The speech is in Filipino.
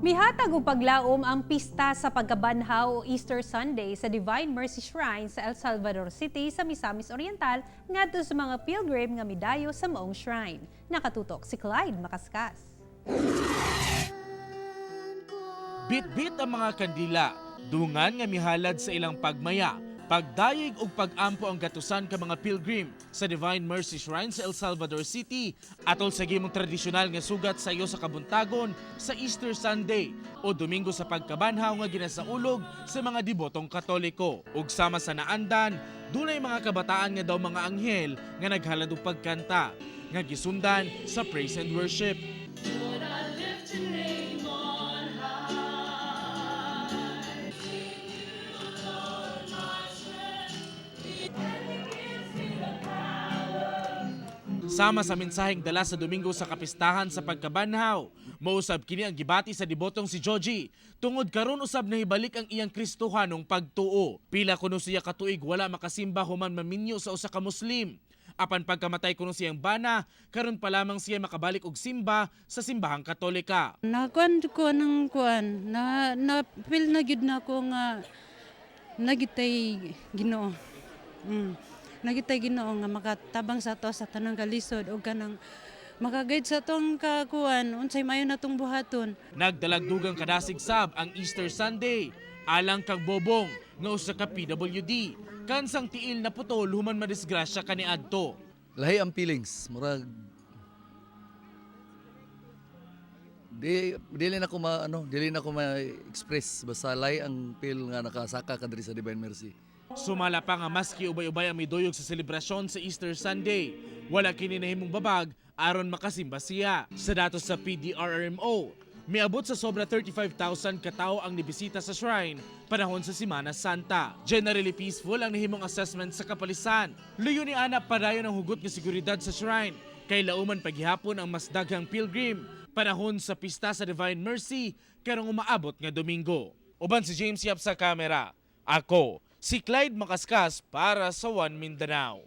Mihatag og paglaom ang pista sa pagkabanhaw o Easter Sunday sa Divine Mercy Shrine sa El Salvador City sa Misamis Oriental ngadto sa mga pilgrim nga midayo sa maong shrine. Nakatutok si Clyde Makaskas. Bit-bit ang mga kandila, dungan nga mihalad sa ilang pagmaya, pagdayeg ug pag-ampo ang gatusan ka mga pilgrim sa Divine Mercy Shrine sa El Salvador City atol sa gimong tradisyonal nga sugat sa iyo sa kabuntagon sa Easter Sunday o Domingo sa pagkabanhaw nga ginasaulog sa mga debotong Katoliko. Ug sama sa naandan, dunay mga kabataan nga daw mga anghel nga naghalad og pagkanta nga gisundan sa praise and worship. Sama sa mensaheng dala sa Domingo sa kapistahan sa pagkabanhaw, mausab kini ang gibati sa debotong si Joji. Tungod karon usab nahibalik ang iyang Kristohanong pagtuo. Pila kuno siya katuig wala makasimba human maminyo sa usa ka Muslim. Apan pagkamatay kuno siyang bana, karon pa lamang siya makabalik og simba sa simbahang Katolika. Nakuan ko ng kuan, na feel na gid na ko nga nagitay Ginoo. Nagitay Ginoo nga makatabang sa to sa tanang kalisod o kanang makaguide sa tong kakuan unsay mayo natong buhaton. Nagdalagdugang kadasig sab ang Easter Sunday alang kag bobong nga usa ka PWD kansang tiil na putol human madisgrasya kaniadto. Lahi ang feelings, murag dili na ko ma-express basta lahi ang feel nga nakasaka ka diri sa Divine Mercy. Sumala pa nga maski ubay-ubay ang miduyog sa selebrasyon sa Easter Sunday, wala kini nahimong babag aron makasimba siya. Sa datos sa PDRRMO, miabot sa sobra 35,000 katao ang nibisita sa shrine panahon sa Semana Santa. Generally peaceful ang nahimong assessment sa kapalisan. Luyo ni ana padayon ang hugot nga seguridad sa shrine kay lauman paghihapon ang mas daghang pilgrim panahon sa pista sa Divine Mercy karong umaabot nga Domingo. Uban si James Yap sa kamera. Ako si Clyde Makaskas para sa One Mindanao.